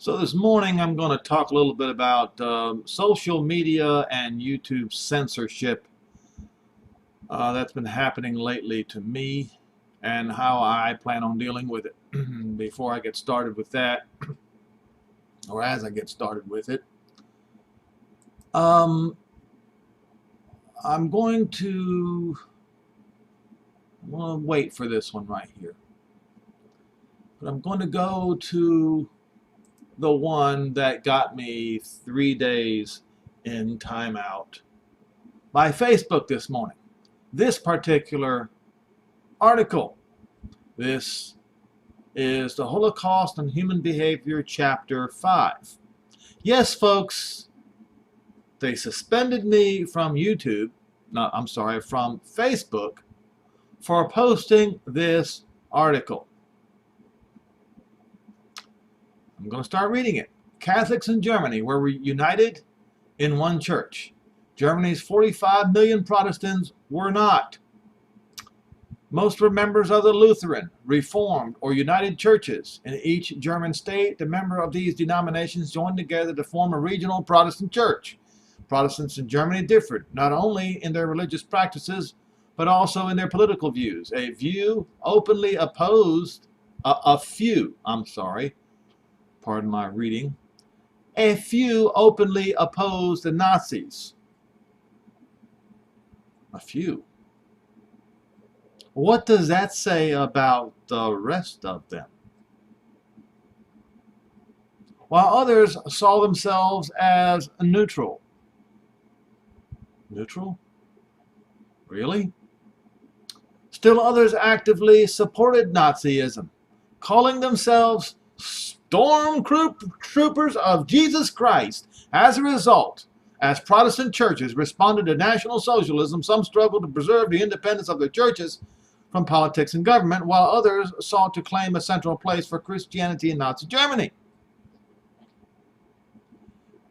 So this morning I'm going to talk a little bit about social media and YouTube censorship that's been happening lately to me and how I plan on dealing with it. Before I get started with that, or as I get started with it, I'm going to wait for this one right here. But I'm going to go to the one that got me 3 days in timeout by Facebook this morning. This particular article, this is the Holocaust and Human Behavior, Chapter 5. Yes, folks, they suspended me from from Facebook for posting this article. I'm going to start reading it. Catholics in Germany were united in one church. Germany's 45 million Protestants were not. Most were members of the Lutheran, Reformed, or United churches. In each German state, the members of these denominations joined together to form a regional Protestant church. Protestants in Germany differed, not only in their religious practices, but also in their political views. A few openly opposed the Nazis. A few. What does that say about the rest of them? While others saw themselves as neutral. Neutral? Really? Still others actively supported Nazism, calling themselves stormtroopers of Jesus Christ. As a result, as Protestant churches responded to National Socialism, some struggled to preserve the independence of their churches from politics and government, while others sought to claim a central place for Christianity in Nazi Germany.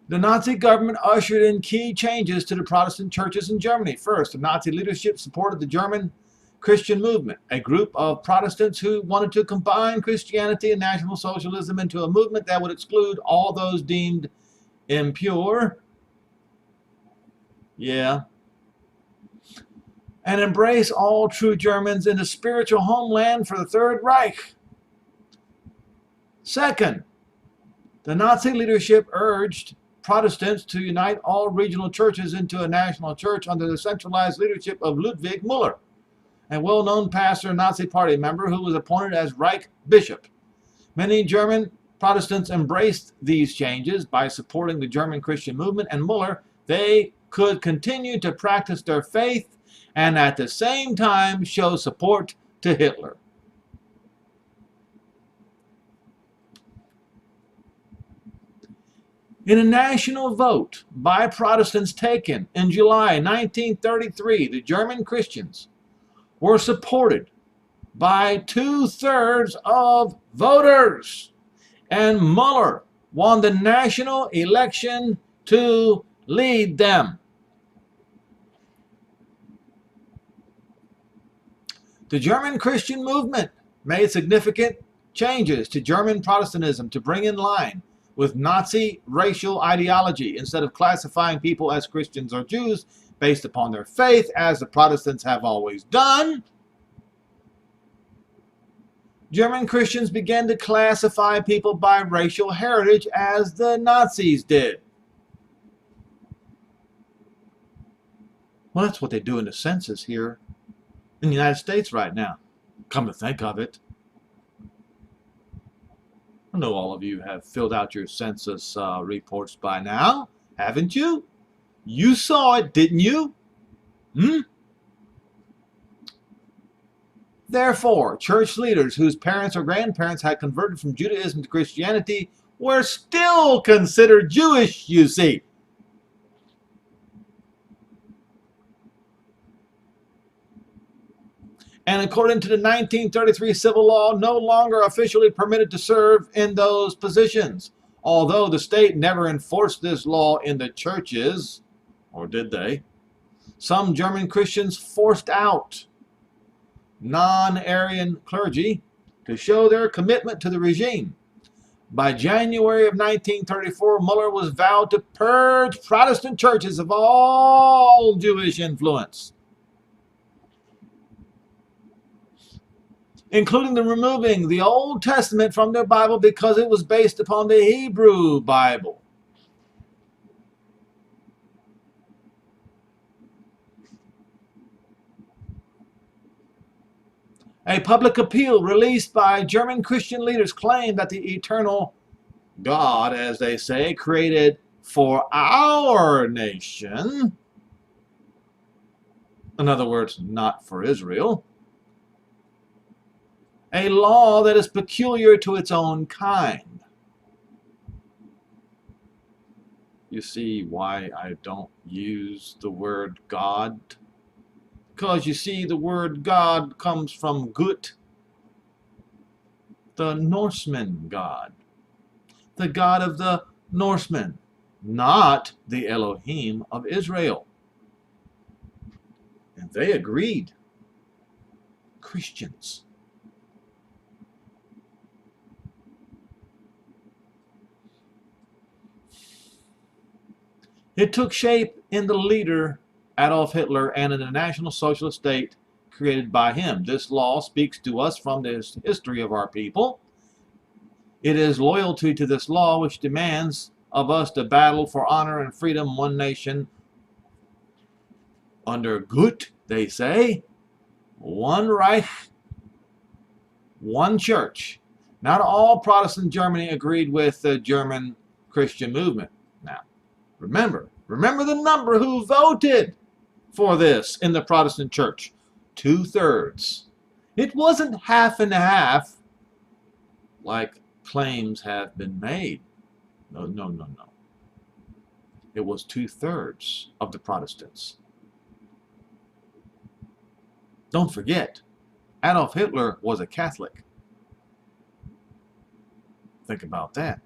The Nazi government ushered in key changes to the Protestant churches in Germany. First, the Nazi leadership supported the German Christian movement, a group of Protestants who wanted to combine Christianity and National Socialism into a movement that would exclude all those deemed impure. And embrace all true Germans in the spiritual homeland for the Third Reich. Second, the Nazi leadership urged Protestants to unite all regional churches into a national church under the centralized leadership of Ludwig Müller, a well-known pastor and Nazi party member who was appointed as Reich bishop. Many German Protestants embraced these changes by supporting the German Christian movement and Müller. They could continue to practice their faith and at the same time show support to Hitler. In a national vote by Protestants taken in July 1933, the German Christians were supported by 2/3 of voters, and Müller won the national election to lead them. The German Christian movement made significant changes to German Protestantism to bring in line with Nazi racial ideology. Instead of classifying people as Christians or Jews based upon their faith, as the Protestants have always done, German Christians began to classify people by racial heritage as the Nazis did. Well, that's what they do in the census here in the United States right now, come to think of it. I know all of you have filled out your census reports by now, haven't you? You saw it, didn't you? Therefore, church leaders whose parents or grandparents had converted from Judaism to Christianity were still considered Jewish, you see. And according to the 1933 civil law, no longer officially permitted to serve in those positions. Although the state never enforced this law in the churches, or did they? Some German Christians forced out non-Aryan clergy to show their commitment to the regime. By January of 1934, Muller was vowed to purge Protestant churches of all Jewish influence, including the removing the Old Testament from their Bible because it was based upon the Hebrew Bible. A public appeal released by German Christian leaders claimed that the eternal God, as they say, created for our nation, in other words, not for Israel, a law that is peculiar to its own kind. You see why I don't use the word God? Because you see, the word God comes from Gut, the Norseman God, the God of the Norsemen, not the Elohim of Israel. And they agreed. Christians. It took shape in the leader Adolf Hitler and in the National Socialist state created by him. This law speaks to us from the history of our people. It is loyalty to this law which demands of us to battle for honor and freedom, one nation under Gut, they say, one Reich, one church. Not all Protestant Germany agreed with the German Christian movement. Now, remember the number who voted for this in the Protestant church. 2/3. It wasn't half and half like claims have been made. No. It was 2/3 of the Protestants. Don't forget, Adolf Hitler was a Catholic. Think about that.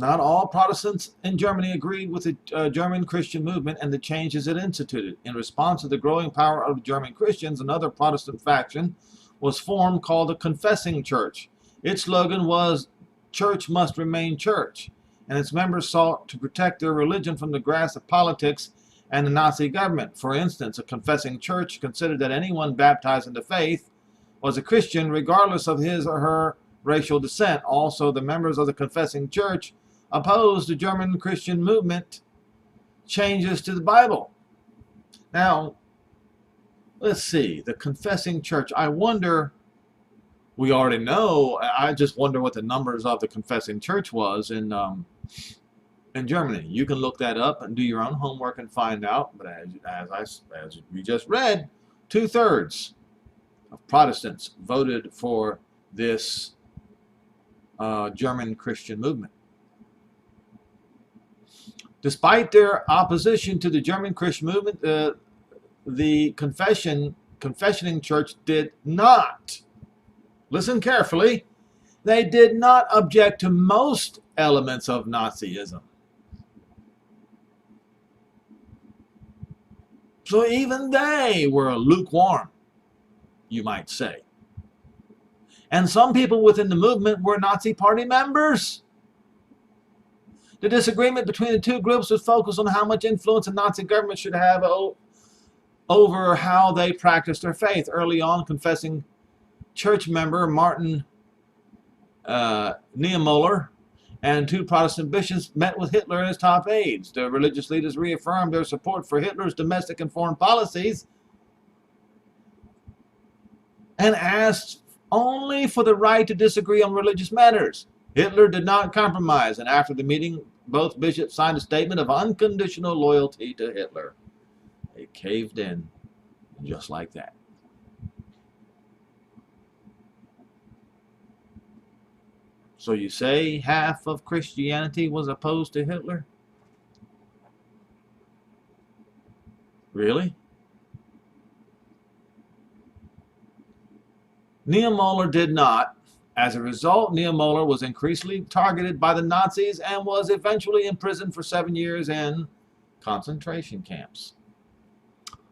Not all Protestants in Germany agreed with the German Christian movement and the changes it instituted. In response to the growing power of German Christians, another Protestant faction was formed called the Confessing Church. Its slogan was, "Church must remain church," and its members sought to protect their religion from the grasp of politics and the Nazi government. For instance, a confessing church considered that anyone baptized into faith was a Christian regardless of his or her racial descent. Also, the members of the Confessing Church opposed the German Christian movement changes to the Bible. Now, let's see, the Confessing Church. I wonder, we already know, I just wonder what the numbers of the Confessing Church was in Germany. You can look that up and do your own homework and find out. But as we just read, 2/3 of Protestants voted for this German Christian movement. Despite their opposition to the German Christian movement, the confessioning church did not, listen carefully, they did not object to most elements of Nazism. So even they were lukewarm, you might say. And some people within the movement were Nazi Party members. The disagreement between the two groups was focused on how much influence the Nazi government should have over how they practiced their faith. Early on, Confessing Church member Martin Niemöller and two Protestant bishops met with Hitler and his top aides. The religious leaders reaffirmed their support for Hitler's domestic and foreign policies and asked only for the right to disagree on religious matters. Hitler did not compromise, and after the meeting, both bishops signed a statement of unconditional loyalty to Hitler. They caved in just like that. So you say half of Christianity was opposed to Hitler? Really? Niemöller did not. As a result, Niemöller was increasingly targeted by the Nazis and was eventually imprisoned for 7 years in concentration camps.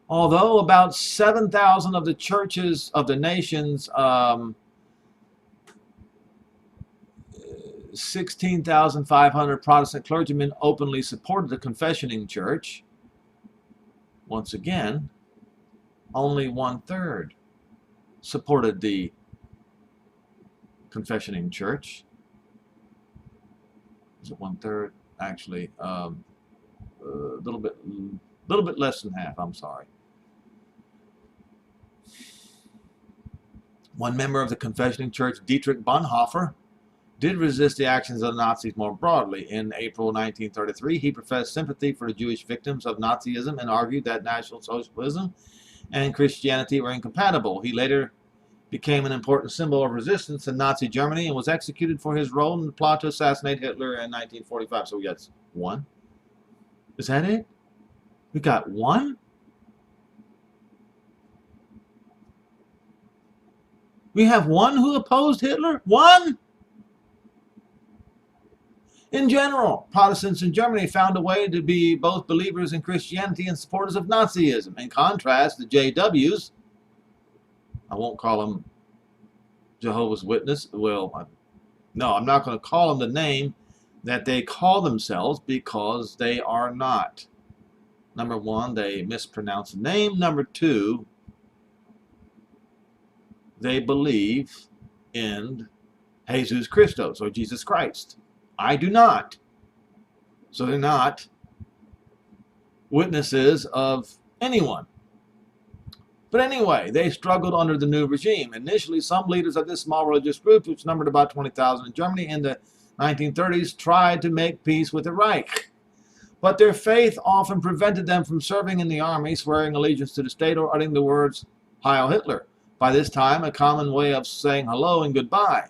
Although about 7,000 of the churches of the nations, 16,500 Protestant clergymen openly supported the confessioning church, once again, only 1/3 supported the confessioning church. Is it 1/3? Actually, a little bit less than half. I'm sorry. One member of the confessioning church, Dietrich Bonhoeffer, did resist the actions of the Nazis more broadly. In April 1933, he professed sympathy for the Jewish victims of Nazism and argued that National Socialism and Christianity were incompatible. He later became an important symbol of resistance in Nazi Germany and was executed for his role in the plot to assassinate Hitler in 1945. So we got one. Is that it? We got one? We have one who opposed Hitler? One? In general, Protestants in Germany found a way to be both believers in Christianity and supporters of Nazism. In contrast, the JWs, I won't call them Jehovah's Witness. Well, no, I'm not going to call them the name that they call themselves because they are not. Number one, they mispronounce the name. Number two, they believe in Jesus Christos or Jesus Christ. I do not. So they're not witnesses of anyone. But anyway, they struggled under the new regime. Initially, some leaders of this small religious group, which numbered about 20,000 in Germany in the 1930s, tried to make peace with the Reich. But their faith often prevented them from serving in the army, swearing allegiance to the state, or uttering the words, Heil Hitler. By this time, a common way of saying hello and goodbye.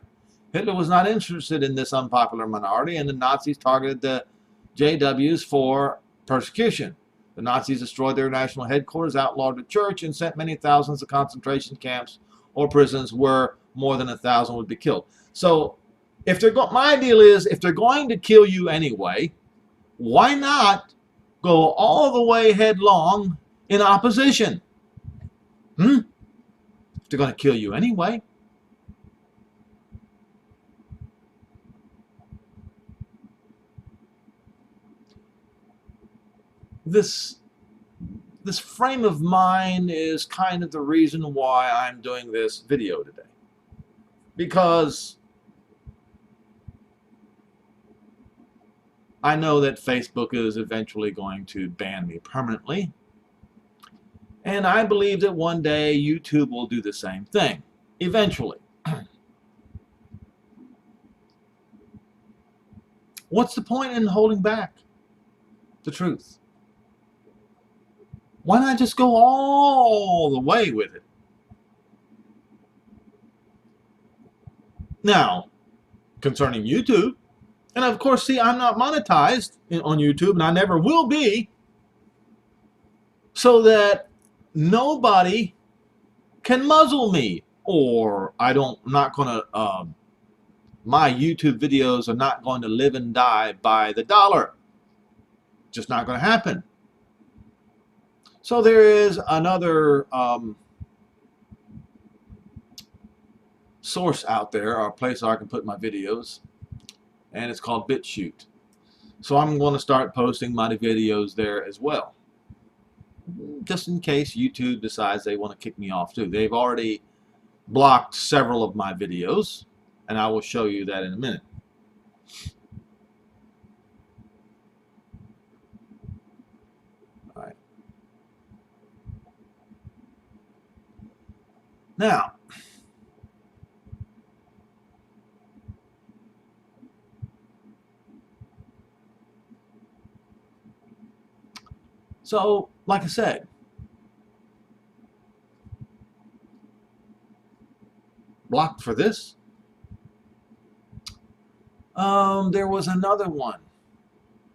Hitler was not interested in this unpopular minority, and the Nazis targeted the JWs for persecution. The Nazis destroyed their national headquarters, outlawed the church, and sent many thousands to concentration camps or prisons where more than 1,000 would be killed. So, my deal is, if they're going to kill you anyway, why not go all the way headlong in opposition? If they're going to kill you anyway. This frame of mind is kind of the reason why I'm doing this video today. Because I know that Facebook is eventually going to ban me permanently. And I believe that one day YouTube will do the same thing. Eventually. What's the point in holding back the truth? Why not just go all the way with it? Now, concerning YouTube, and of course, see, I'm not monetized on YouTube, and I never will be, so that nobody can muzzle me, or my YouTube videos are not going to live and die by the dollar. Just not going to happen. So there is another source out there, or a place where I can put my videos, and it's called BitChute. So I'm going to start posting my videos there as well, just in case YouTube decides they want to kick me off too. They've already blocked several of my videos, and I will show you that in a minute. All right. Now, so like I said, blocked for this. There was another one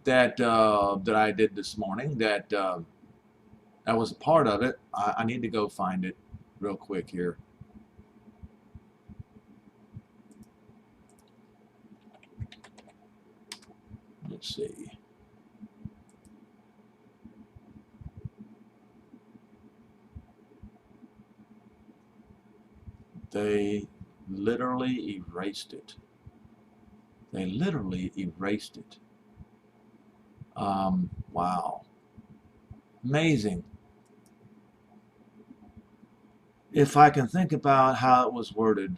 that that I did this morning that I was a part of it. I need to go find it real quick here. Let's see. They literally erased it. They literally erased it. Wow. Amazing. If I can think about how it was worded,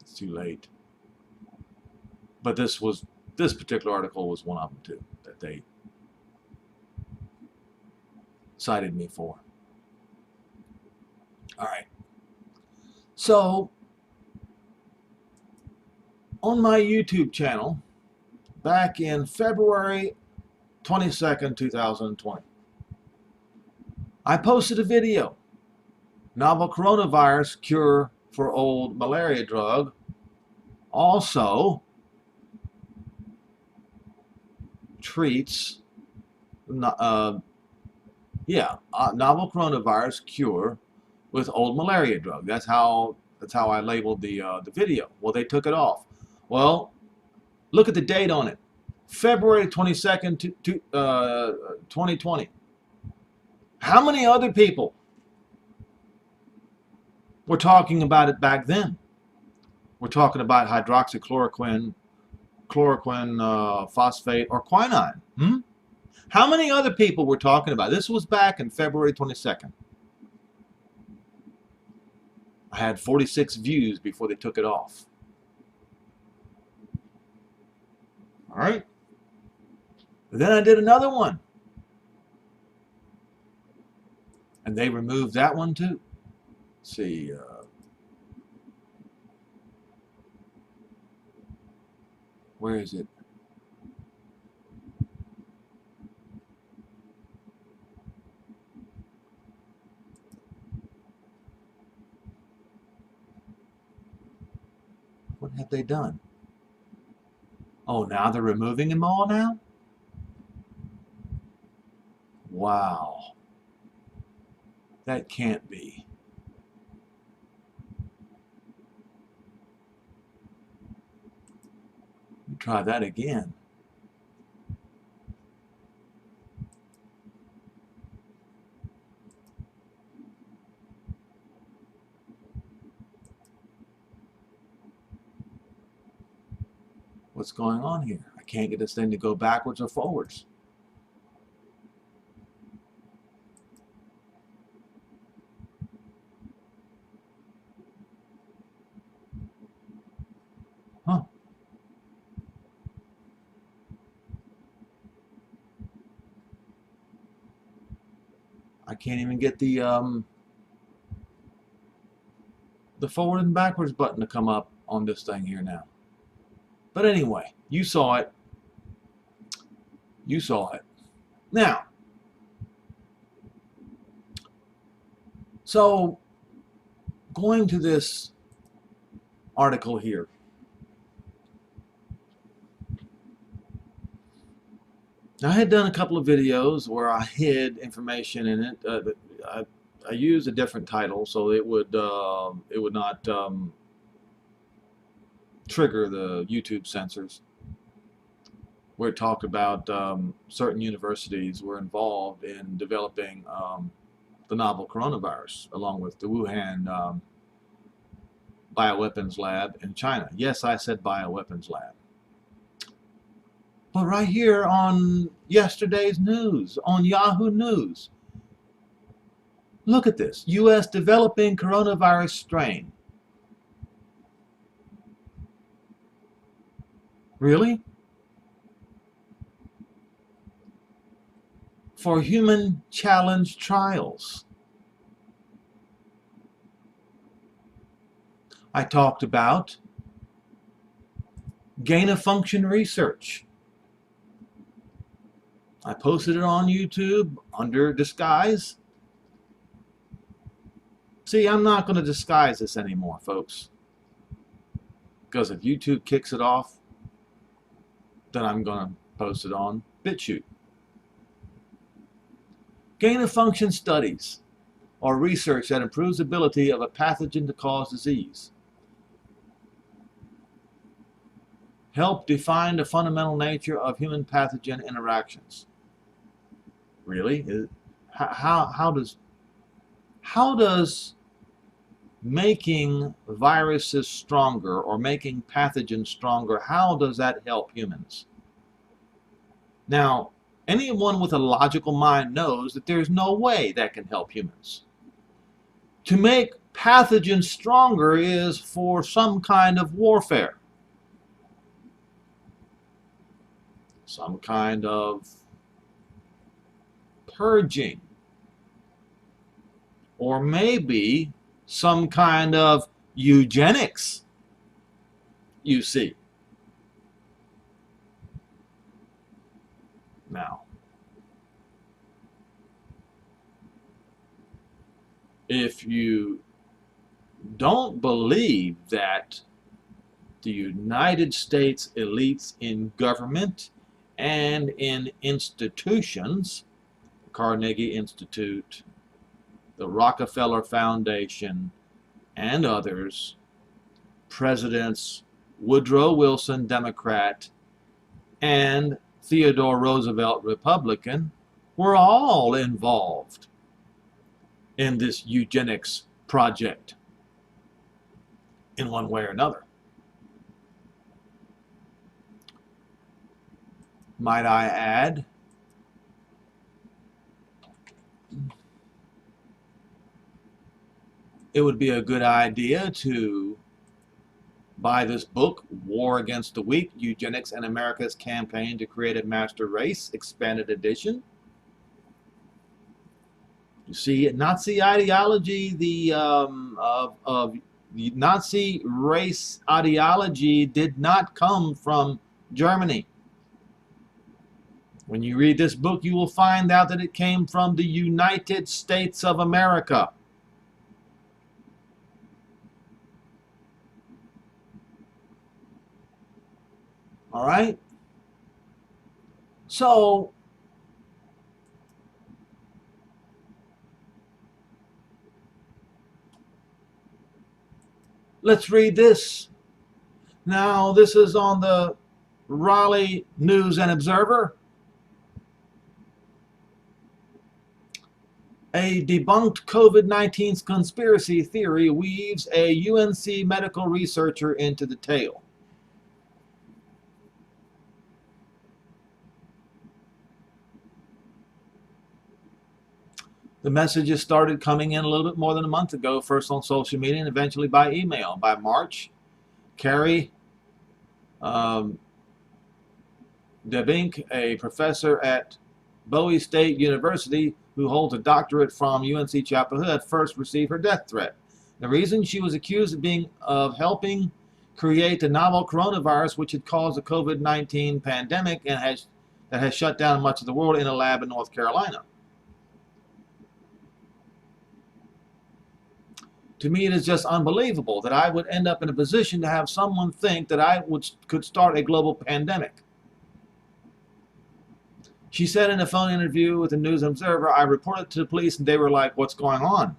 it's too late. But this particular article was one of them too that they cited me for. All right. So on my YouTube channel, back in February 22nd, 2020, I posted a video. Novel coronavirus cure for old malaria drug. Also treats, novel coronavirus cure with old malaria drug. That's how I labeled the video. Well, they took it off. Well, look at the date on it. February 22nd, 2020. How many other people were talking about it back then? We're talking about hydroxychloroquine, phosphate, or quinine. How many other people were talking about it? This was back in February 22nd. I had 46 views before they took it off. All right. Then I did another one. And they removed that one too. Let's see. Where is it? What have they done? Oh, now they're removing them all now? Wow. That can't be. Let me try that again. What's going on here? I can't get this thing to go backwards or forwards. Huh. I can't even get the forward and backwards button to come up on this thing here now. But anyway, you saw it. You saw it. Now, so going to this article here. I had done a couple of videos where I hid information in it. I used a different title so it would not trigger the YouTube censors, where it talked about certain universities were involved in developing the novel coronavirus, along with the Wuhan bioweapons lab in China. Yes, I said bioweapons lab. But right here on yesterday's news, on Yahoo News, look at this. U.S. developing coronavirus strain. Really? For human challenge trials. I talked about gain-of-function research. I posted it on YouTube under disguise. See, I'm not going to disguise this anymore, folks. Because if YouTube kicks it off, then I'm going to post it on BitChute. Gain-of-function studies or research that improves the ability of a pathogen to cause disease. Help define the fundamental nature of human pathogen interactions. Really? How does making viruses stronger or making pathogens stronger, how does that help humans? Now, anyone with a logical mind knows that there's no way that can help humans. To make pathogens stronger is for some kind of warfare, some kind of purging, or maybe some kind of eugenics, you see. Now, if you don't believe that the United States elites in government and in institutions, the Carnegie Institute, the Rockefeller Foundation, and others, Presidents Woodrow Wilson, Democrat, and Theodore Roosevelt, Republican, were all involved in this eugenics project in one way or another. Might I add, it would be a good idea to buy this book, War Against the Weak, Eugenics and America's Campaign to Create a Master Race, expanded edition. You see, Nazi ideology, the Nazi race ideology did not come from Germany. When you read this book, you will find out that it came from the United States of America. All right? So, let's read this. Now, this is on the Raleigh News and Observer. A debunked COVID-19 conspiracy theory weaves a UNC medical researcher into the tale. The messages started coming in a little bit more than a month ago, first on social media and eventually by email. By March, Carrie DeBink, a professor at Bowie State University who holds a doctorate from UNC Chapel Hill, had first received her death threat. The reason she was accused of helping create the novel coronavirus, which had caused the COVID-19 pandemic and that has shut down much of the world, in a lab in North Carolina. To me, it is just unbelievable that I would end up in a position to have someone think that I could start a global pandemic. She said in a phone interview with the News Observer, I reported to the police and they were like, what's going on?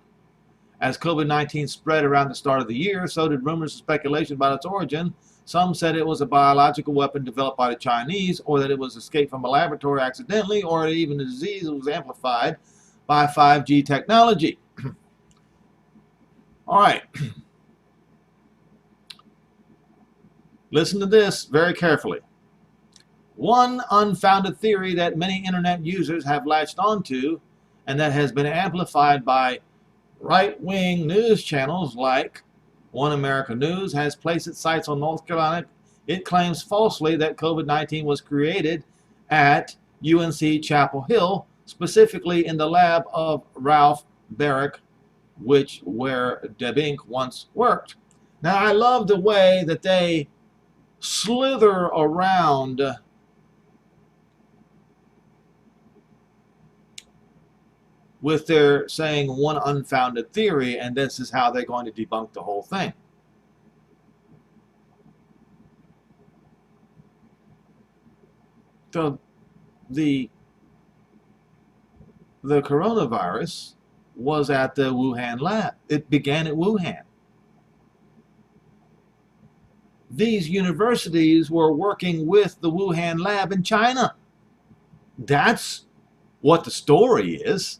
As COVID-19 spread around the start of the year, so did rumors and speculation about its origin. Some said it was a biological weapon developed by the Chinese, or that it was escaped from a laboratory accidentally, or that even the disease was amplified by 5G technology. All right. Listen to this very carefully. One unfounded theory that many internet users have latched onto and that has been amplified by right-wing news channels like One America News has placed its sights on North Carolina. It claims falsely that COVID-19 was created at UNC Chapel Hill, specifically in the lab of Ralph Barrick, where DeBink once worked. Now, I love the way that they slither around with their saying one unfounded theory, and this is how they're going to debunk the whole thing. So the coronavirus was at the Wuhan lab. It began at Wuhan. These universities were working with the Wuhan lab in China. That's what the story is.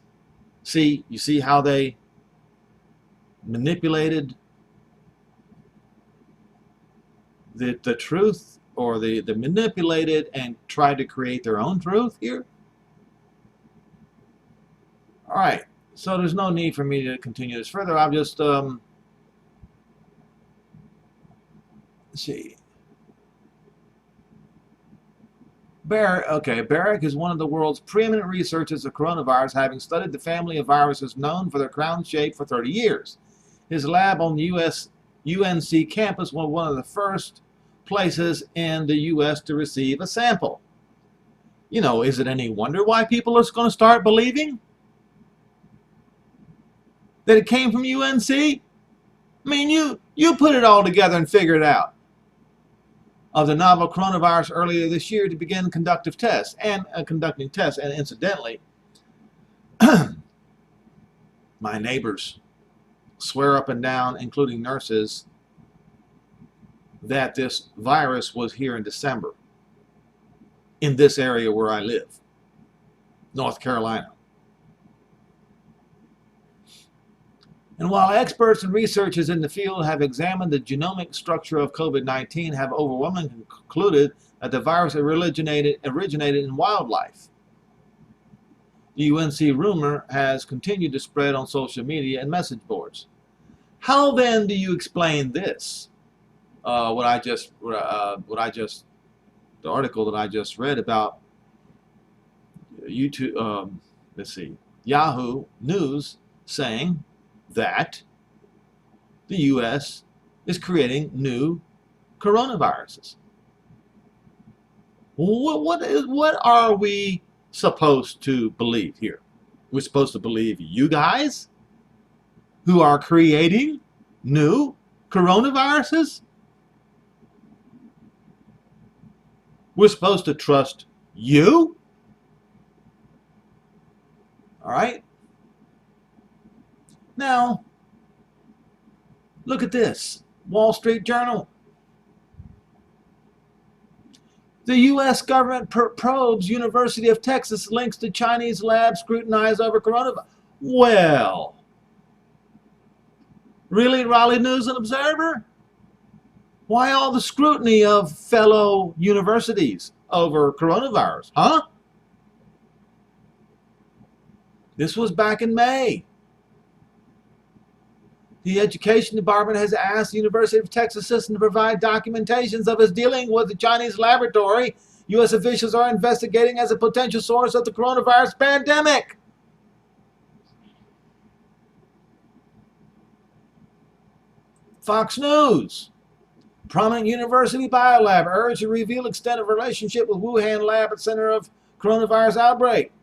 See, you see how they manipulated the truth, or the manipulated and tried to create their own truth here? All right, so there's no need for me to continue this further. I'll just see. Barrick is one of the world's preeminent researchers of coronavirus, having studied the family of viruses known for their crown shape for 30 years. His lab on the UNC campus was one of the first places in the U.S. to receive a sample. You know, is it any wonder why people are going to start believing that it came from UNC? I mean, you put it all together and figure it out. Of the novel coronavirus earlier this year to begin conducting tests. And incidentally, my neighbors swear up and down, including nurses, that this virus was here in December in this area where I live, North Carolina. And while experts and researchers in the field have examined the genomic structure of COVID-19, have overwhelmingly concluded that the virus originated in wildlife. The UNC rumor has continued to spread on social media and message boards. How then do you explain this? The article that I just read about YouTube, Yahoo News saying that the U.S. is creating new coronaviruses. What are we supposed to believe here? We're supposed to believe you guys who are creating new coronaviruses? We're supposed to trust you? All right? Now, look at this. Wall Street Journal. The U.S. government probes University of Texas links to Chinese lab scrutinized over coronavirus. Well, really, Raleigh News and Observer? Why all the scrutiny of fellow universities over coronavirus, huh? This was back in May. The Education Department has asked the University of Texas system to provide documentations of its dealing with the Chinese laboratory U.S. officials are investigating as a potential source of the coronavirus pandemic. Fox News. Prominent university biolab urged to reveal extent of relationship with Wuhan lab at center of coronavirus outbreak.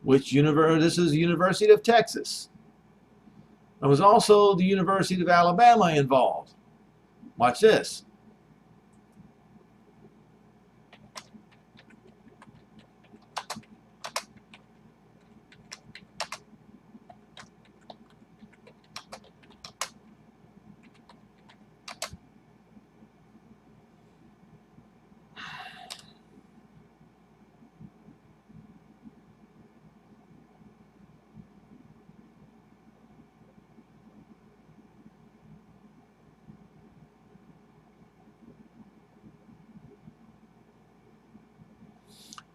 Which university? This is the University of Texas. There was also the University of Alabama involved. Watch this.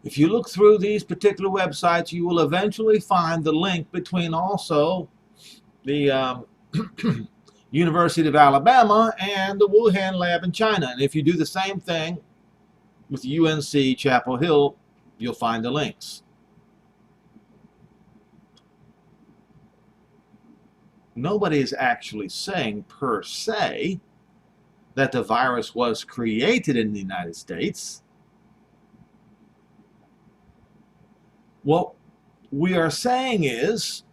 If you look through these particular websites, you will eventually find the link between also the University of Alabama and the Wuhan lab in China. And if you do the same thing with UNC Chapel Hill, you'll find the links. Nobody is actually saying per se that the virus was created in the United States. What we are saying is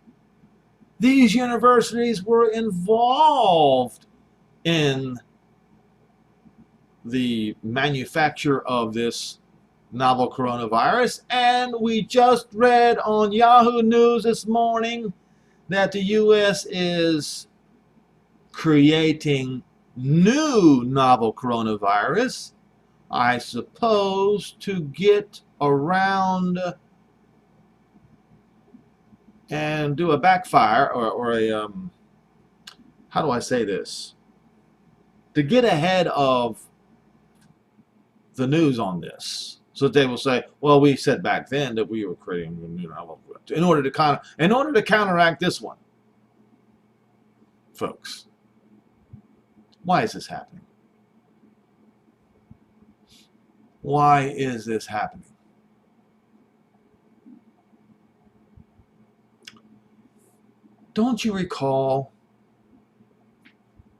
these universities were involved in the manufacture of this novel coronavirus, and we just read on Yahoo News this morning that the U.S. is creating new novel coronavirus, I suppose, to get around and do a backfire or a, how do I say this? To get ahead of the news on this. So that they will say, well, we said back then that we were creating a new novel in order to counteract this one. Folks, why is this happening? Why is this happening? Don't you recall,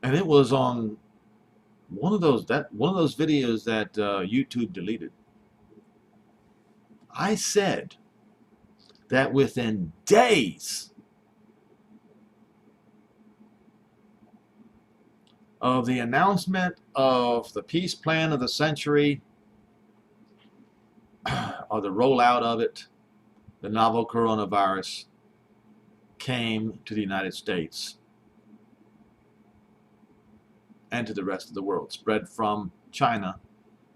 and it was on one of those videos that YouTube deleted. I said that within days of the announcement of the peace plan of the century, or the rollout of it, the novel coronavirus came to the United States and to the rest of the world, spread from China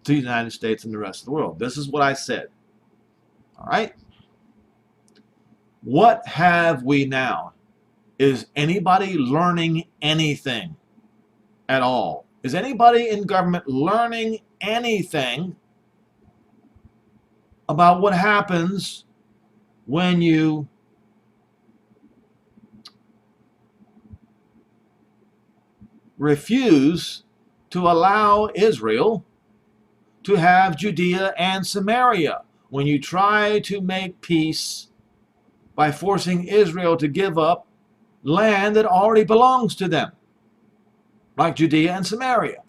to the United States and the rest of the world. This is what I said. All right? What have we now? Is anybody learning anything at all? Is anybody in government learning anything about what happens when you refuse to allow Israel to have Judea and Samaria? When you try to make peace by forcing Israel to give up land that already belongs to them, like Judea and Samaria.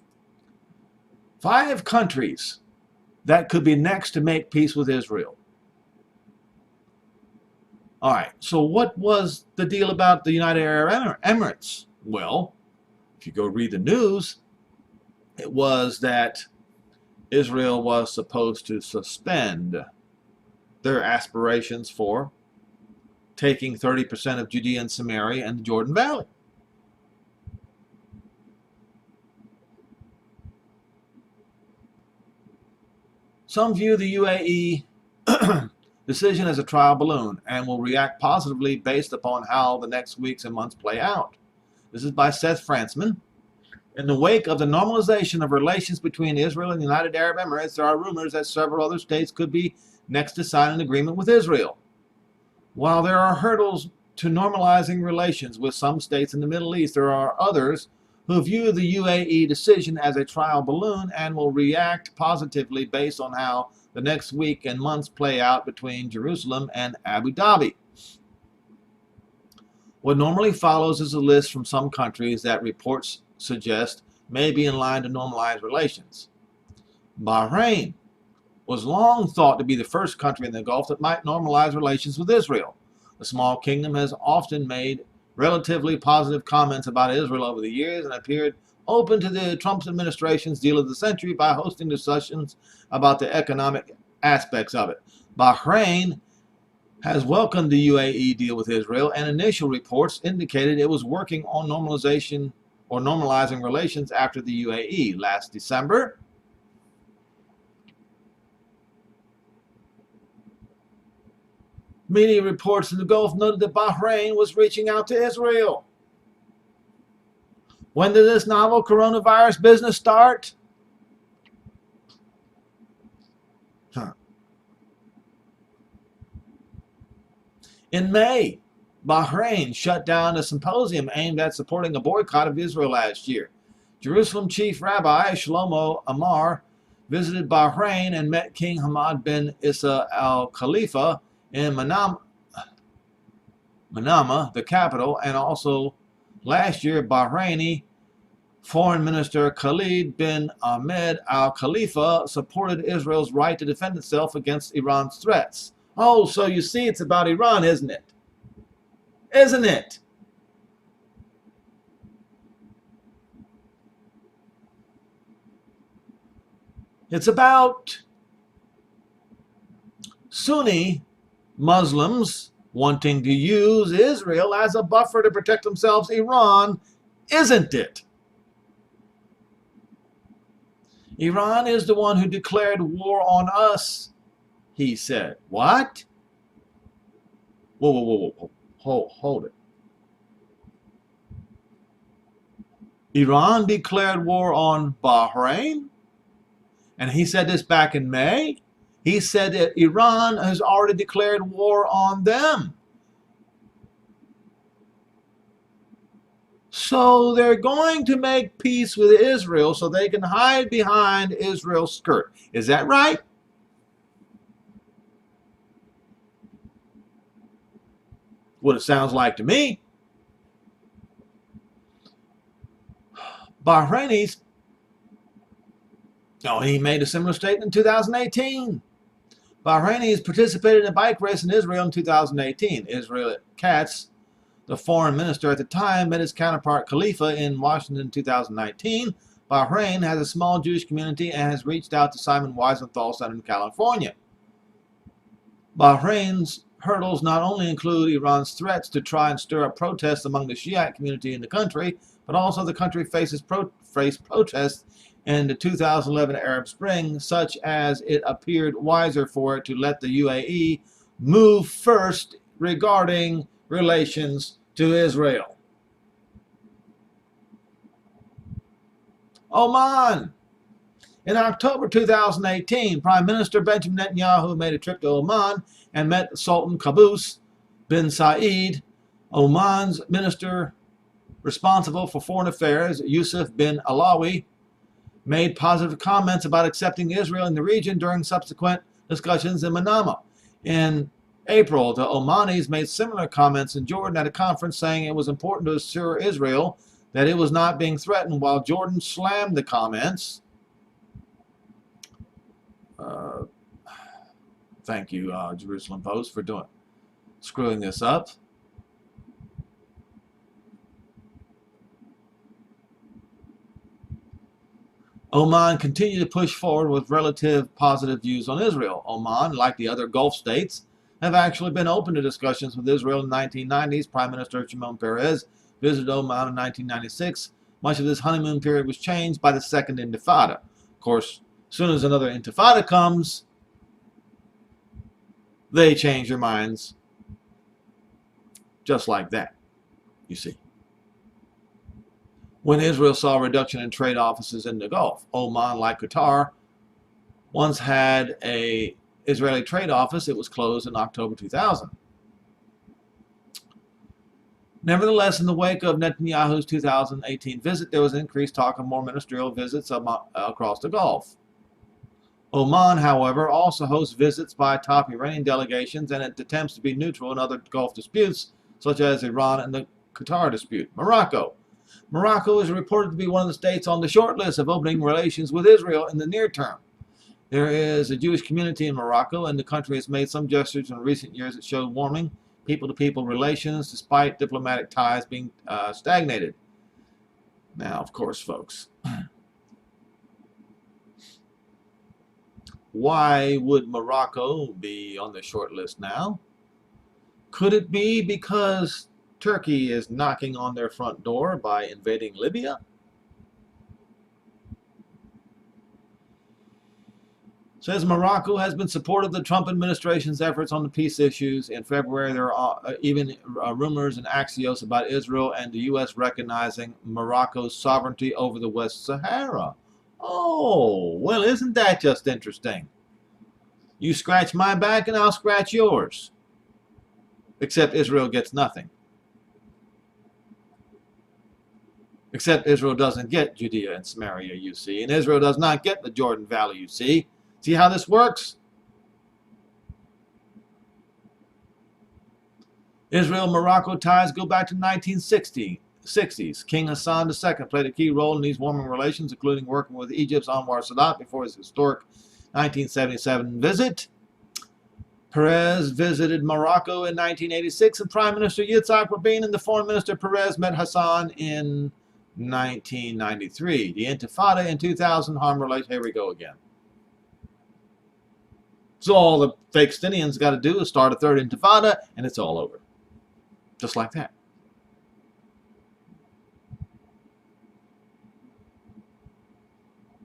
5 countries that could be next to make peace with Israel. All right, so what was the deal about the United Arab Emirates? Well, if you go read the news, it was that Israel was supposed to suspend their aspirations for taking 30% of Judea and Samaria and the Jordan Valley. Some view the UAE decision as a trial balloon and will react positively based upon how the next weeks and months play out. This is by Seth Frantzman. In the wake of the normalization of relations between Israel and the United Arab Emirates, there are rumors that several other states could be next to sign an agreement with Israel. While there are hurdles to normalizing relations with some states in the Middle East, there are others who view the UAE decision as a trial balloon and will react positively based on how the next week and months play out between Jerusalem and Abu Dhabi. What normally follows is a list from some countries that reports suggest may be in line to normalize relations. Bahrain was long thought to be the first country in the Gulf that might normalize relations with Israel. The small kingdom has often made relatively positive comments about Israel over the years and appeared open to the Trump administration's deal of the century by hosting discussions about the economic aspects of it. Bahrain has welcomed the UAE deal with Israel, and initial reports indicated it was working on normalization or normalizing relations after the UAE. Last December, media reports in the Gulf noted that Bahrain was reaching out to Israel. When did this novel coronavirus business start? In May, Bahrain shut down a symposium aimed at supporting a boycott of Israel last year. Jerusalem Chief Rabbi Shlomo Amar visited Bahrain and met King Hamad bin Isa al Khalifa in Manama, the capital, and also last year Bahraini Foreign Minister Khalid bin Ahmed al Khalifa supported Israel's right to defend itself against Iran's threats. Oh, so you see, it's about Iran, isn't it? Isn't it? It's about Sunni Muslims wanting to use Israel as a buffer to protect themselves, Iran, isn't it? Iran is the one who declared war on us, he said. What? Whoa. hold it. Iran declared war on Bahrain, and he said this back in May. He said that Iran has already declared war on them. So they're going to make peace with Israel so they can hide behind Israel's skirt. Is that right? What it sounds like to me. Bahrainis, he made a similar statement in 2018. Bahrainis participated in a bike race in Israel in 2018. Israel Katz, the foreign minister at the time, met his counterpart Khalifa in Washington in 2019. Bahrain has a small Jewish community and has reached out to Simon Wiesenthal Center in California. Bahrain's hurdles not only include Iran's threats to try and stir up protests among the Shiite community in the country, but also the country faced protests in the 2011 Arab Spring, such as it appeared wiser for it to let the UAE move first regarding relations to Israel. Oman. In October 2018, Prime Minister Benjamin Netanyahu made a trip to Oman and met Sultan Qaboos bin Said. Oman's minister responsible for foreign affairs, Yusuf bin Alawi, made positive comments about accepting Israel in the region during subsequent discussions in Manama. In April, the Omanis made similar comments in Jordan at a conference, saying it was important to assure Israel that it was not being threatened, while Jordan slammed the comments. Thank you, Jerusalem Post, for screwing this up. Oman continued to push forward with relative positive views on Israel. Oman, like the other Gulf states, have actually been open to discussions with Israel in the 1990s. Prime Minister Shimon Peres visited Oman in 1996. Much of this honeymoon period was changed by the Second Intifada. Of course, as soon as another Intifada comes, they change their minds just like that, you see. When Israel saw a reduction in trade offices in the Gulf, Oman, like Qatar, once had an Israeli trade office. It was closed in October 2000. Nevertheless, in the wake of Netanyahu's 2018 visit, there was increased talk of more ministerial visits across the Gulf. Oman, however, also hosts visits by top Iranian delegations, and it attempts to be neutral in other Gulf disputes, such as Iran and the Qatar dispute. Morocco. Morocco is reported to be one of the states on the short list of opening relations with Israel in the near term. There is a Jewish community in Morocco, and the country has made some gestures in recent years that show warming people-to-people relations, despite diplomatic ties being stagnated. Now, of course, folks, why would Morocco be on the short list now? Could it be because Turkey is knocking on their front door by invading Libya? Says Morocco has been supportive of the Trump administration's efforts on the peace issues. In February, there are even rumors and axios about Israel and the U.S. recognizing Morocco's sovereignty over the West Sahara. Oh, well, isn't that just interesting? You scratch my back and I'll scratch yours. Except Israel gets nothing. Except Israel doesn't get Judea and Samaria, you see. And Israel does not get the Jordan Valley, you see. See how this works? Israel-Morocco ties go back to 1960s. King Hassan II played a key role in these warming relations, including working with Egypt's Anwar Sadat before his historic 1977 visit. Perez visited Morocco in 1986, and Prime Minister Yitzhak Rabin and the Foreign Minister Perez met Hassan in 1993. The Intifada in 2000 harmed relations. Here we go again. So all the Fakestinians got to do is start a third Intifada, and it's all over. Just like that.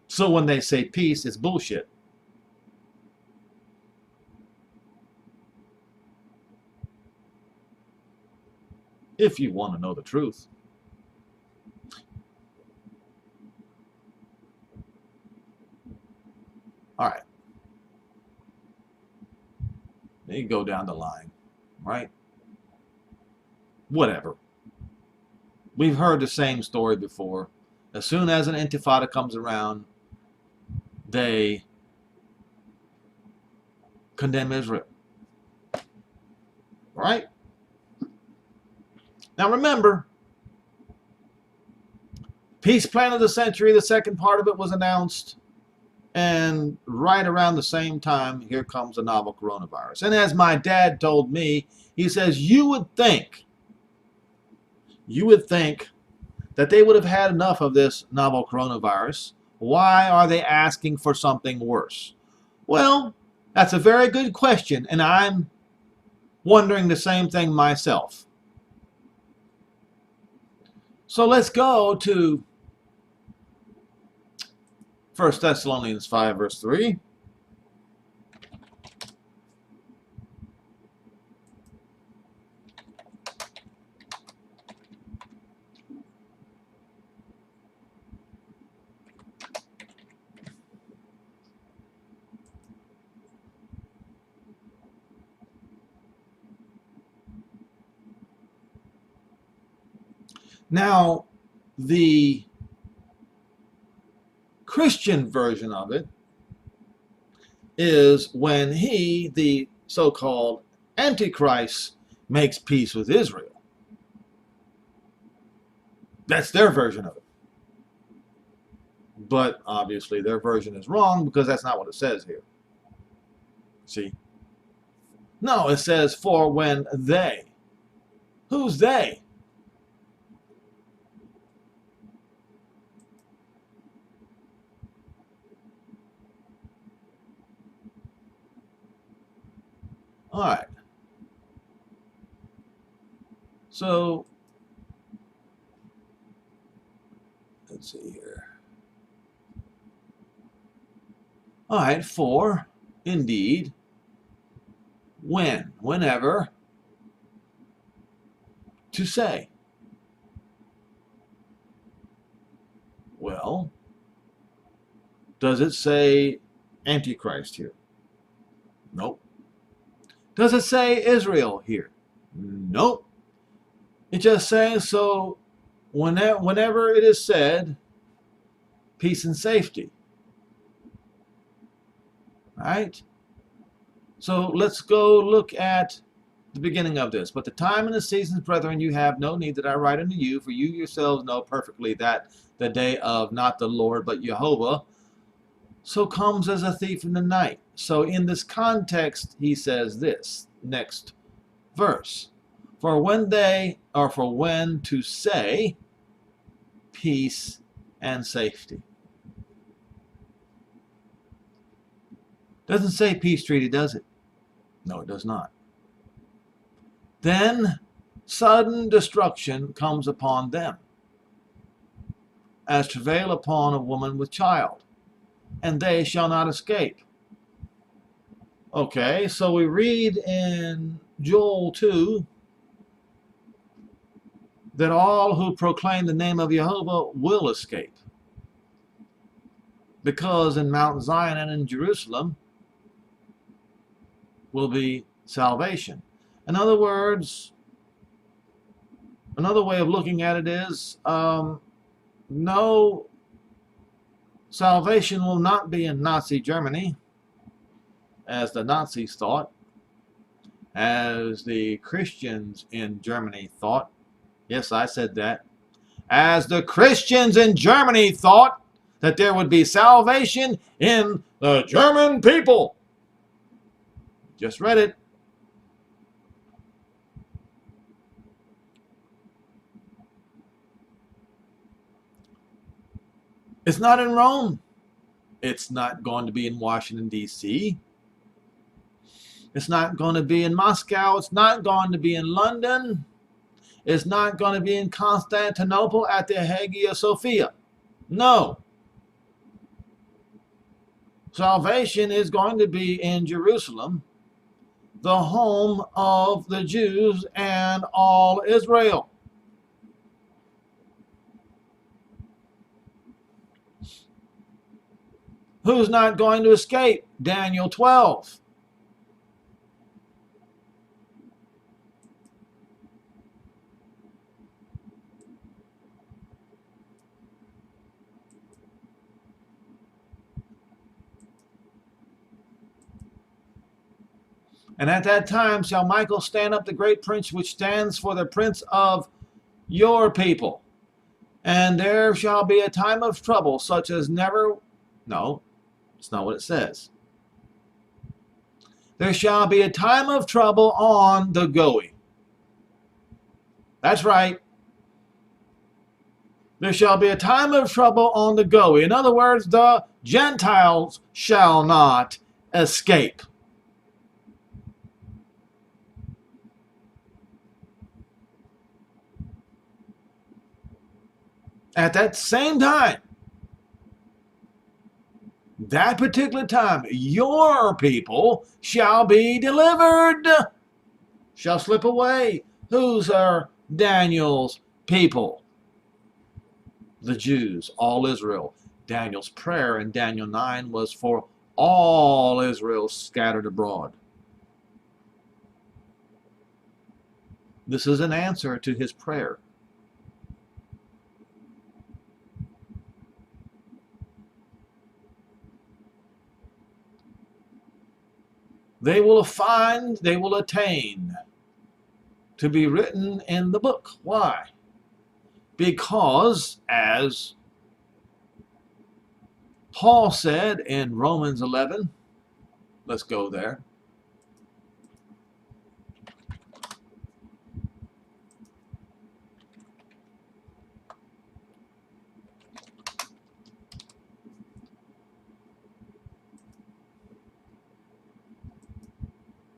So when they say peace, it's bullshit. if you want to know the truth. All right. You go down the line, right? Whatever. We've heard the same story before. As soon as an intifada comes around, they condemn Israel. Right? Now remember, peace plan of the century, the second part of it was announced. And right around the same time, here comes the novel coronavirus. And as my dad told me, he says, you would think that they would have had enough of this novel coronavirus. Why are they asking for something worse? Well, that's a very good question, and I'm wondering the same thing myself. So let's go to 1 Thessalonians 5, verse 3. Now, the Christian version of it is when he, the so-called Antichrist, makes peace with Israel. That's their version of it. But obviously their version is wrong because that's not what it says here. See? No, it says for when they. Who's they? All right. So, let's see here. All right, for, indeed, when, whenever, to say. Well, does it say Antichrist here? Nope. Does it say Israel here? Nope. It just says, so whenever it is said, peace and safety. Right? So let's go look at the beginning of this. But the time and the seasons, brethren, you have no need that I write unto you, for you yourselves know perfectly that the day of not the Lord, but Jehovah, so comes as a thief in the night. So in this context, he says this, next verse. For when to say peace and safety. Doesn't say peace treaty, does it? No, it does not. Then sudden destruction comes upon them, as travail upon a woman with child, and they shall not escape. Okay, so we read in Joel 2 that all who proclaim the name of Jehovah will escape. Because in Mount Zion and in Jerusalem will be salvation. In other words, another way of looking at it is, no, salvation will not be in Nazi Germany, as the Nazis thought, as the Christians in Germany thought. Yes, I said that. As the Christians in Germany thought that there would be salvation in the German people. Just read it. It's not in Rome. It's not going to be in Washington, D.C. It's not going to be in Moscow. It's not going to be in London. It's not going to be in Constantinople at the Hagia Sophia. No. Salvation is going to be in Jerusalem, the home of the Jews and all Israel. Who's not going to escape? Daniel 12. And at that time shall Michael stand up, the great prince, which stands for the prince of your people. And there shall be a time of trouble, such as never... No, it's not what it says. There shall be a time of trouble on the Goy. That's right. There shall be a time of trouble on the Goy. In other words, the Gentiles shall not escape. At that same time, that particular time, your people shall be delivered, shall slip away. Whose are Daniel's people? The Jews, all Israel. Daniel's prayer in Daniel 9 was for all Israel scattered abroad. This is an answer to his prayer. They will find, they will attain to be written in the book. Why? Because, as Paul said in Romans 11, let's go there.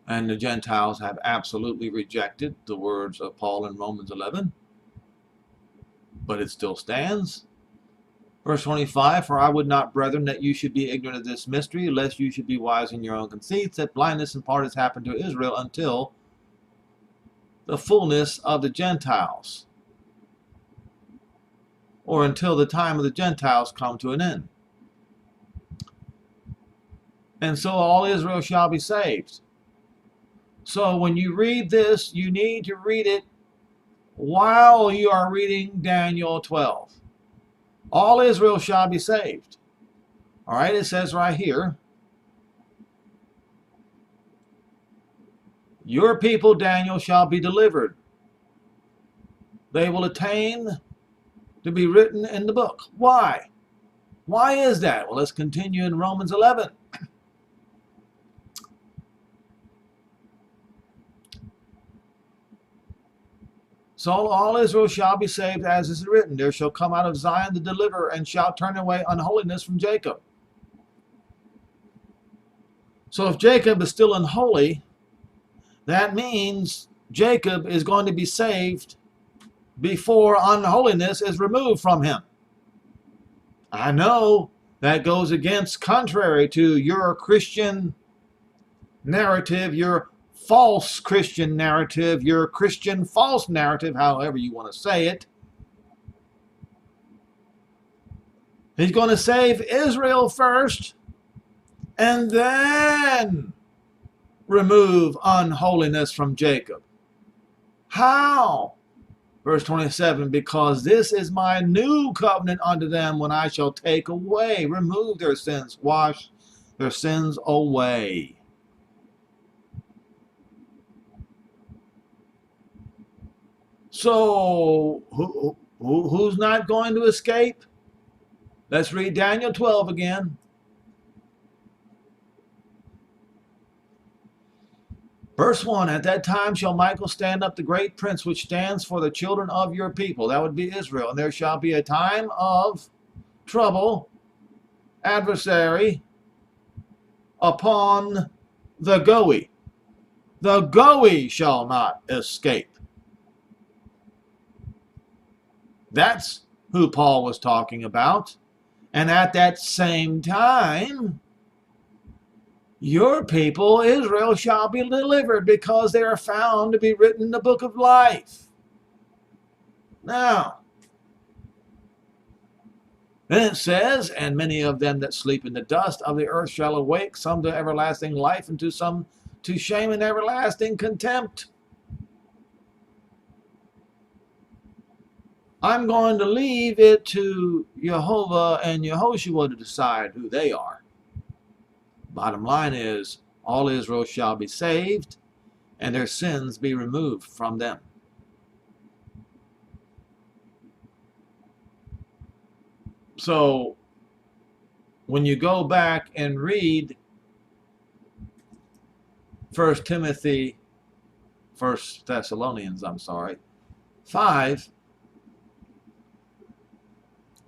And the Gentiles have absolutely rejected the words of Paul in Romans 11. But it still stands. Verse 25, for I would not, brethren, that you should be ignorant of this mystery, lest you should be wise in your own conceits, that blindness in part has happened to Israel until the fullness of the Gentiles, or until the time of the Gentiles come to an end. And so all Israel shall be saved. So when you read this, you need to read it while you are reading Daniel 12. All Israel shall be saved. All right, it says right here, your people, Daniel, shall be delivered. They will attain to be written in the book. Why? Why is that? Well, let's continue in Romans 11. So all Israel shall be saved, as is written, there shall come out of Zion the deliverer, and shall turn away unholiness from Jacob. So if Jacob is still unholy, that means Jacob is going to be saved before unholiness is removed from him. I know that goes against, contrary to your Christian narrative, your false Christian narrative, your Christian false narrative, however you want to say it. He's going to save Israel first and then remove unholiness from Jacob. How? Verse 27, because this is my new covenant unto them, when I shall take away, remove their sins, wash their sins away. So, who's not going to escape? Let's read Daniel 12 again. Verse 1, at that time shall Michael stand up, the great prince, which stands for the children of your people. That would be Israel. And there shall be a time of trouble, adversary, upon the Goy. The Goy shall not escape. That's who Paul was talking about. And at that same time, Your people, Israel, shall be delivered because they are found to be written in the book of life. Now, then it says, and many of them that sleep in the dust of the earth shall awake, some to everlasting life, and to some to shame and everlasting contempt. I'm going to leave it to Jehovah and Yehoshua to decide who they are. Bottom line is, all Israel shall be saved, and their sins be removed from them. So, when you go back and read 1 Thessalonians, 5,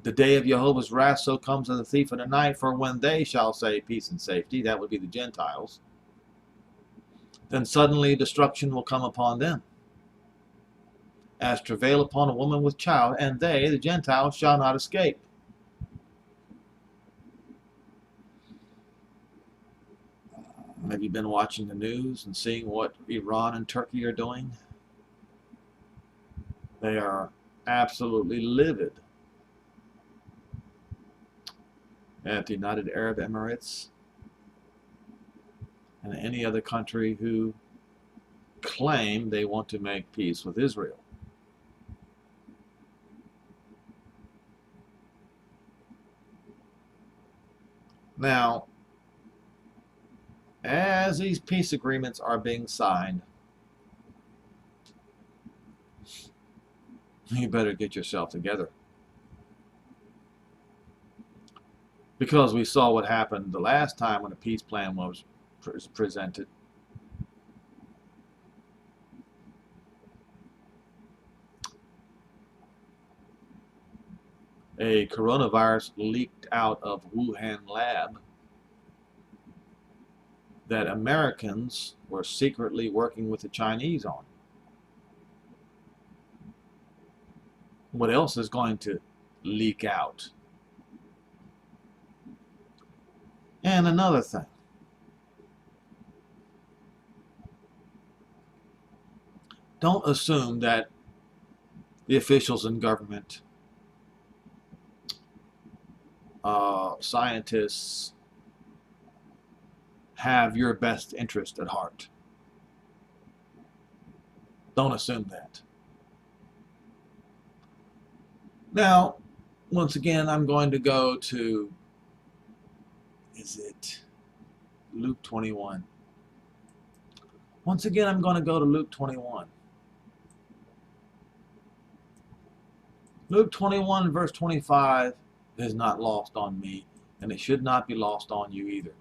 the day of Jehovah's wrath so comes as a thief in the night, for when they shall say peace and safety, that would be the Gentiles, then suddenly destruction will come upon them, as travail upon a woman with child, and they, the Gentiles, shall not escape. Have you been watching the news and seeing what Iran and Turkey are doing? They are absolutely livid at the United Arab Emirates and any other country who claim they want to make peace with Israel. Now, as these peace agreements are being signed, you better get yourself together. Because we saw what happened the last time when a peace plan was presented. A coronavirus leaked out of Wuhan lab that Americans were secretly working with the Chinese on. What else is going to leak out? And another thing. Don't assume that the officials in government, scientists, have your best interest at heart. Don't assume that. Now, once again, I'm going to go to, is it Luke 21? Once again, I'm going to go to Luke 21. Luke 21, verse 25 is not lost on me, and it should not be lost on you either.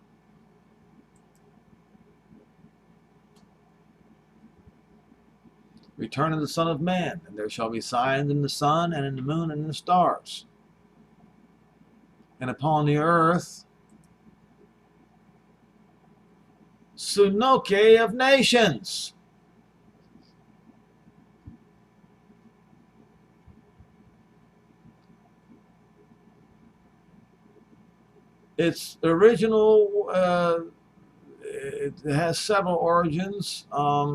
Return of the Son of Man, and there shall be signs in the sun, and in the moon, and in the stars. And upon the earth, Sunoke of nations. Its original, it has several origins.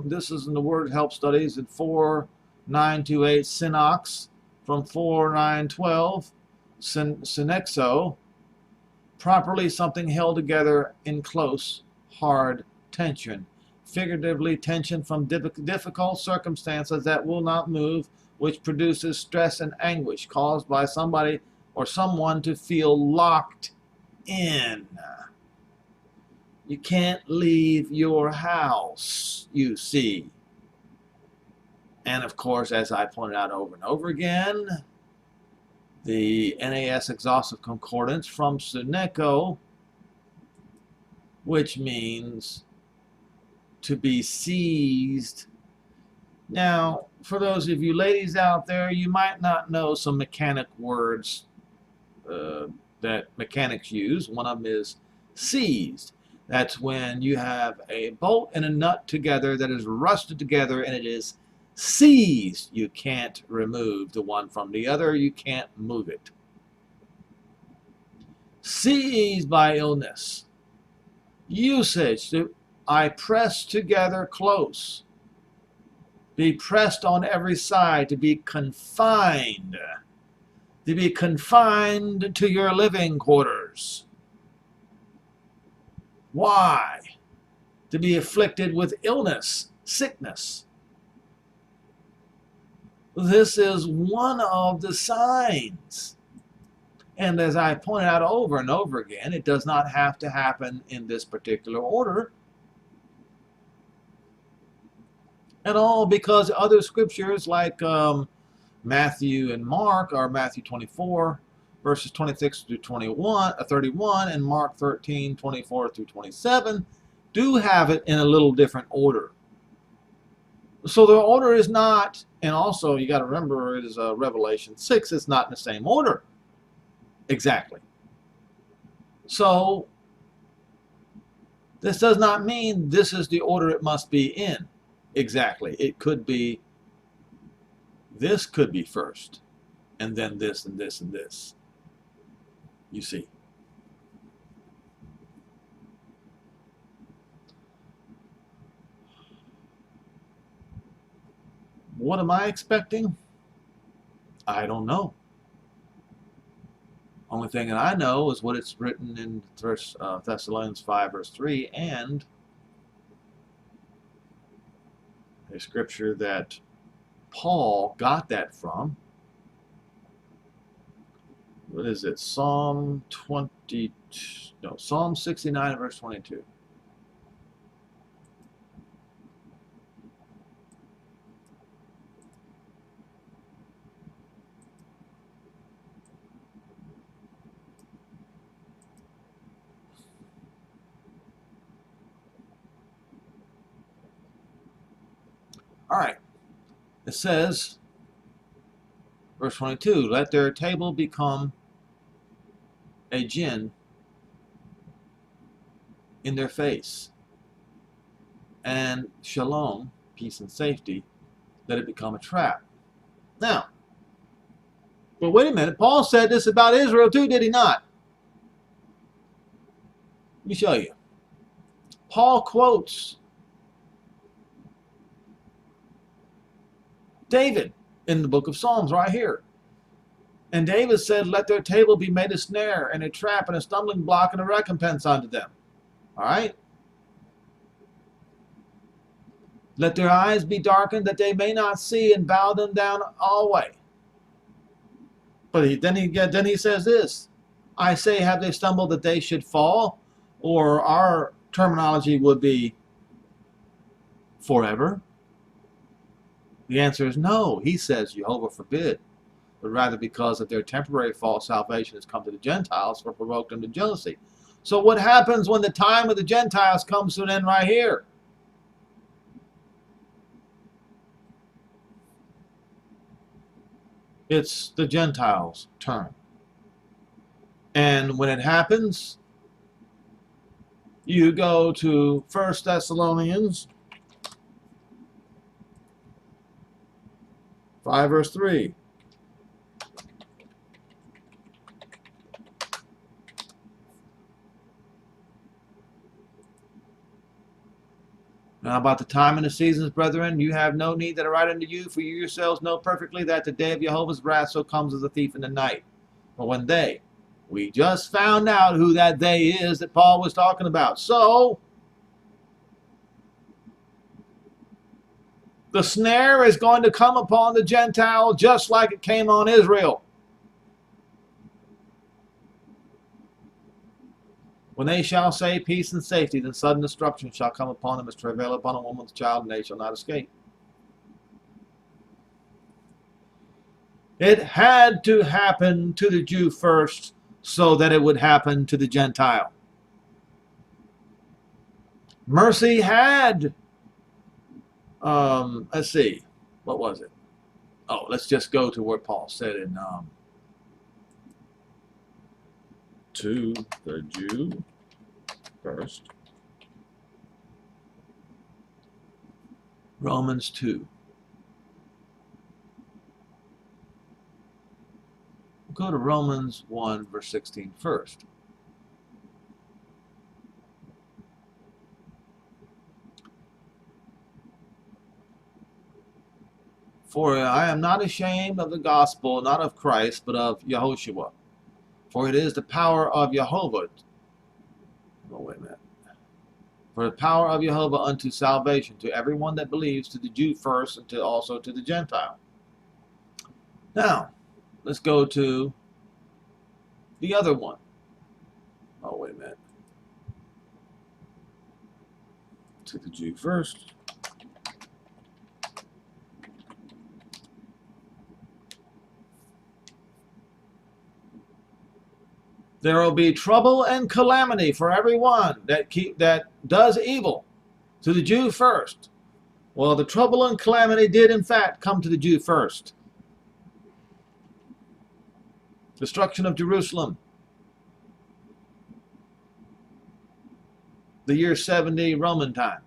This is in the Word Help Studies at 4928 synox, from 4912 synexo, properly something held together in close, hard tension. Figuratively, tension from difficult circumstances that will not move, which produces stress and anguish caused by somebody or someone to feel locked in. You can't leave your house, you see. And of course, as I pointed out over and over again, the NAS Exhaustive Concordance from Suneco, which means to be seized. Now, for those of you ladies out there, you might not know some mechanic words that mechanics use. One of them is seized. That's when you have a bolt and a nut together that is rusted together and it is seized. You can't remove the one from the other. You can't move it. Seized by illness. usage. I press together close. Be pressed on every side, to be confined. To be confined to your living quarters. Why? To be afflicted with illness, sickness. This is one of the signs. And as I pointed out over and over again, it does not have to happen in this particular order. And all because other scriptures like Matthew and Mark, or Matthew 24, verses 26 through 31, and Mark 13, 24 through 27, do have it in a little different order. So the order is not, and also you got to remember it is Revelation 6, it's not in the same order. Exactly. So this does not mean this is the order it must be in. Exactly. It could be, this could be first, and then this and this and this. You see. What am I expecting? I don't know. Only thing that I know is what it's written in Thessalonians 5, verse 3, and a scripture that Paul got that from. What is it? Psalm 69, verse 22. All right. It says, verse 22, let their table become a gin in their face, and shalom, peace and safety, let it become a trap. Now, well, wait a minute. Paul said this about Israel too, did he not? Let me show you. Paul quotes David in the book of Psalms right here. And David said, let their table be made a snare and a trap and a stumbling block and a recompense unto them. All right? Let their eyes be darkened that they may not see, and bow them down always. But then he says this, I say, have they stumbled that they should fall? Or our terminology would be forever. The answer is no. He says, Jehovah forbid, but rather because of their temporary false salvation has come to the Gentiles for provoke them to jealousy. So what happens when the time of the Gentiles comes to an end right here? It's the Gentiles' turn. And when it happens, you go to 1 Thessalonians 5, verse 3. Now about the time and the seasons, brethren, you have no need that I write unto you, for you yourselves know perfectly that the day of Jehovah's wrath so comes as a thief in the night. For when we just found out who that they is that Paul was talking about. So, the snare is going to come upon the Gentile just like it came on Israel. When they shall say peace and safety, then sudden destruction shall come upon them as travail upon a woman's child, and they shall not escape. It had to happen to the Jew first so that it would happen to the Gentile. Mercy had, let's see, what was it? Oh, let's just go to what Paul said in to the Jew first. Romans 2. Go to Romans 1, verse 16 first. For I am not ashamed of the gospel, not of Christ, but of Yahushua. For it is the power of Jehovah. Oh, wait a minute. For the power of Jehovah unto salvation to everyone that believes, to the Jew first, and also to the Gentile. Now, let's go to the other one. Oh, wait a minute. To the Jew first. There will be trouble and calamity for everyone that does evil, to the Jew first. Well, the trouble and calamity did in fact come to the Jew first. Destruction of Jerusalem. The year 70 Roman time.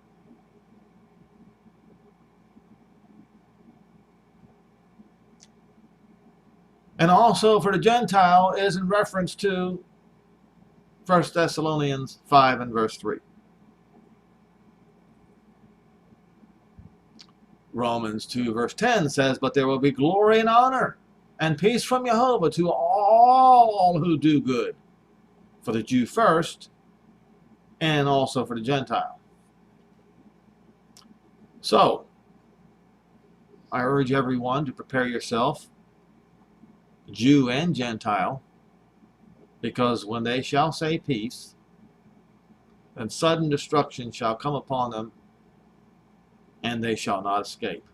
And also for the Gentile is in reference to 1 Thessalonians 5 and verse 3. Romans 2 verse 10 says, but there will be glory and honor and peace from Jehovah to all who do good, for the Jew first and also for the Gentile. So, I urge everyone to prepare yourself, Jew and Gentile, because when they shall say peace, then sudden destruction shall come upon them, and they shall not escape.